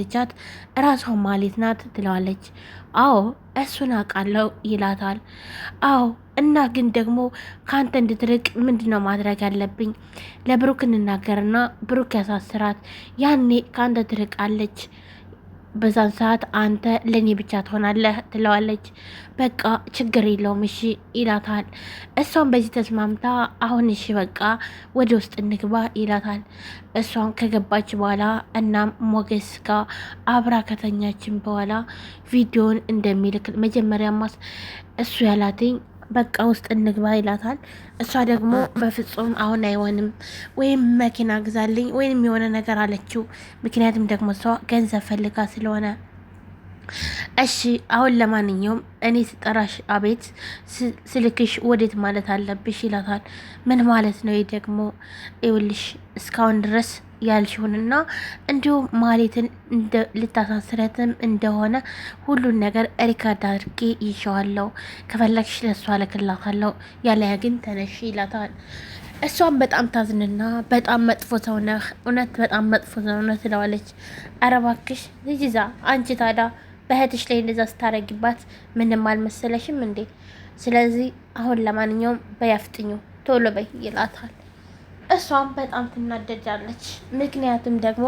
ቻት ራሷ ማለት ናት ትለዋለች። አዎ እሱን አውቃለሁ ይላታል። አዎ እና ግን ደግሞ ከአንተ እንድትርቅ ምንድነው ማድረግ ያለብኝ? ለብሩክ እንናገርና ብሩክ ያሳስራት፣ ያኔ ከአንተ ትርቃለች። በዛን ሰዓት አንተ ለኔ ብቻ ትሆናለህ ትለዋለች። በቃ ችግር የለውም እሺ ይላታል። እሷም በዚህ ተስማምታ አሁን እሺ በቃ ወደ ውስጥ እንግባ ይላታል። እሷም ከገባች በኋላ እናም ሞገስ ጋር አብራ ከተኛችን በኋላ ቪዲዮን እንደሚልክ መጀመሪያማስ እሱ ያላትኝ በቃ ውስጥ እንግባ ይላታል። እሷ ደግሞ በፍጹም አሁን አይሆንም፣ ወይም መኪና ግዛልኝ ወይም የሆነ ነገር አለችው። ምክንያቱም ደግሞ እሷ ገንዘብ ፈልጋ ስለሆነ እሺ አሁን ለማንኛውም እኔ ስጠራሽ አቤት ስልክሽ ወዴት ማለት አለብሽ ይላታል። ምን ማለት ነው ደግሞ? ይኸውልሽ እስካሁን ድረስ ያልሽውንና እንዲሁም ማለትን ልታሳስረትም እንደሆነ ሁሉን ነገር ሪካርድ አድርጌ ይሸዋለሁ። ከፈለግሽ ለሷ እልክላታለሁ፣ ያለያ ግን ተነሽ ይላታል። እሷም በጣም ታዝንና በጣም መጥፎ ሰው ነህ፣ እውነት በጣም መጥፎ ሰው ነህ ትለዋለች። ኧረ እባክሽ ልጅዛ አንቺ ታዲያ በእህትሽ ላይ እንደዛ ስታረጊባት ምንም አልመሰለሽም እንዴ? ስለዚህ አሁን ለማንኛውም በያፍጥኙ ቶሎ በይ ይላታል። እሷም በጣም ትናደጃለች። ምክንያቱም ደግሞ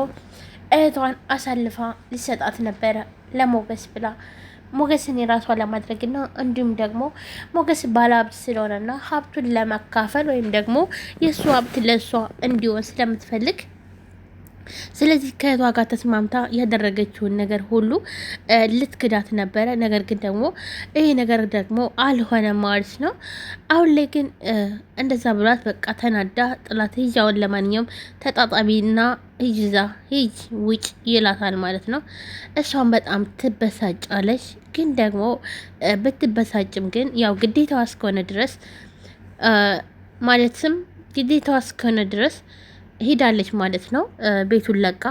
እህቷን አሳልፋ ሊሰጣት ነበረ ለሞገስ ብላ ሞገስን የራሷ ለማድረግና እንዲሁም ደግሞ ሞገስ ባለሀብት ስለሆነና ሀብቱን ለመካፈል ወይም ደግሞ የእሱ ሀብት ለእሷ እንዲሆን ስለምትፈልግ ስለዚህ ከእህቷ ጋር ተስማምታ ያደረገችውን ነገር ሁሉ ልትክዳት ነበረ። ነገር ግን ደግሞ ይሄ ነገር ደግሞ አልሆነም ማለት ነው። አሁን ላይ ግን እንደዛ ብሏት በቃ ተናዳ ጥላት ሂጅ፣ አሁን ለማንኛውም ተጣጣቢና ሂጅዛ ሂጅ ውጭ ይላታል ማለት ነው። እሷም በጣም ትበሳጫለች። ግን ደግሞ ብትበሳጭም ግን ያው ግዴታዋ እስከሆነ ድረስ ማለትም ግዴታዋ እስከሆነ ድረስ ሄዳለች ማለት ነው ቤቱን ለቃ።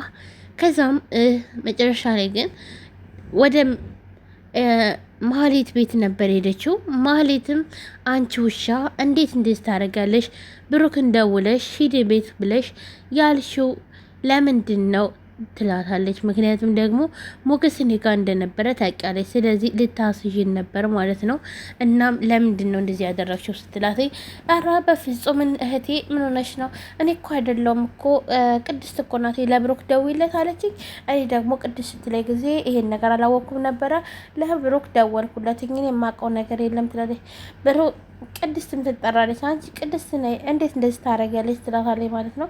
ከዛም መጨረሻ ላይ ግን ወደ ማህሌት ቤት ነበር ሄደችው። ማህሌትም አንቺ ውሻ እንዴት እንደዚህ ታደርጋለሽ? ብሩክን ደውለሽ ሂድ ቤት ብለሽ ያልሽው ለምንድን ነው ትላታለች። ምክንያቱም ደግሞ ሞገስ እኔ ጋር እንደነበረ ታውቂያለሽ፣ ስለዚህ ልታስይዥን ነበር ማለት ነው። እናም ለምንድን ነው እንደዚህ ያደረግሽው ስትላት፣ ኧረ በፍጹም እህቴ ምን ሆነሽ ነው? እኔ እኮ አይደለሁም እኮ ቅድስት እኮ ናት ለብሩክ ደውይለት አለችኝ። እኔ ደግሞ ቅድስት ስትለኝ ጊዜ ይሄን ነገር አላወኩም ነበረ፣ ለብሩክ ደወልኩለት፣ እኔ የማውቀው ነገር የለም ትላለች። ቅድስትም ትጠራለች። አንቺ ቅድስት ነይ እንዴት እንደዚህ ታደርጊያለች? ትላታለች ማለት ነው።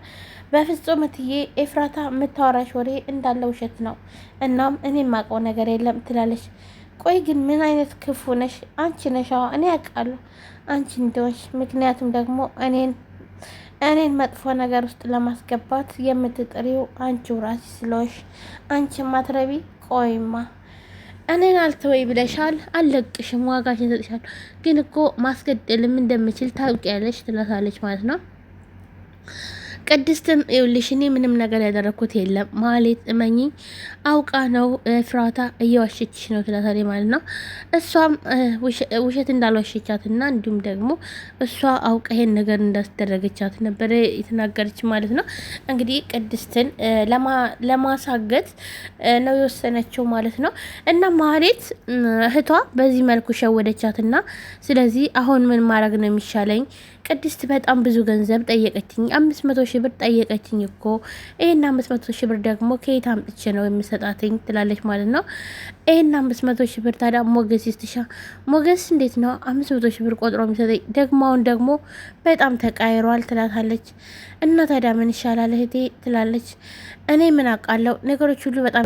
በፍጹም እትዬ ኤፍራታ የምታወራሽ ወሬ እንዳለ ውሸት ነው። እናም እኔ የማውቀው ነገር የለም ትላለች። ቆይ ግን ምን አይነት ክፉ ነሽ አንቺ? ነሻ እኔ ያውቃለሁ አንቺ እንደሆንሽ። ምክንያቱም ደግሞ እኔን መጥፎ ነገር ውስጥ ለማስገባት የምትጥሪው አንቺው ራስሽ ስለሆንሽ አንቺ ማትረቢ። ቆይማ እኔን አልተወይ ብለሻል፣ አልለቅሽም፣ ዋጋሽን ሰጥሻለሁ። ግን እኮ ማስገደልም እንደምችል ታውቂያለሽ ትላታለች ማለት ነው። ቅድስትም ይኸውልሽ እኔ ምንም ነገር ያደረኩት የለም ማለት እመኚ፣ አውቃ ነው ፍራታ እየዋሸችሽ ነው ትላታለች ማለት ነው። እሷም ውሸት እንዳልዋሸቻትና እንዲሁም ደግሞ እሷ አውቃ ይሄን ነገር እንዳስደረገቻት ነበረ የተናገረች ማለት ነው። እንግዲህ ቅድስትን ለማሳገት ነው የወሰነችው ማለት ነው። እና ማህሌት እህቷ በዚህ መልኩ ሸወደቻትና ስለዚህ አሁን ምን ማድረግ ነው የሚሻለኝ? ቅድስት በጣም ብዙ ገንዘብ ጠየቀችኝ፣ 500 ሺህ ብር ጠየቀችኝ እኮ ይሄን 500 ሺህ ብር ደግሞ ከየት አምጥቼ ነው የምሰጣትኝ? ትላለች ማለት ነው። ይሄን 500 ሺህ ብር ታዲያ ሞገስ ይስትሻ። ሞገስ እንዴት ነው 500 ሺህ ብር ቆጥሮ የሚሰጠኝ? ደግሞ አሁን ደግሞ በጣም ተቃይሯል ትላታለች። እና ታዲያ ምን ይሻላል እህቴ ትላለች። እኔ ምን አውቃለሁ ነገሮች ሁሉ በጣም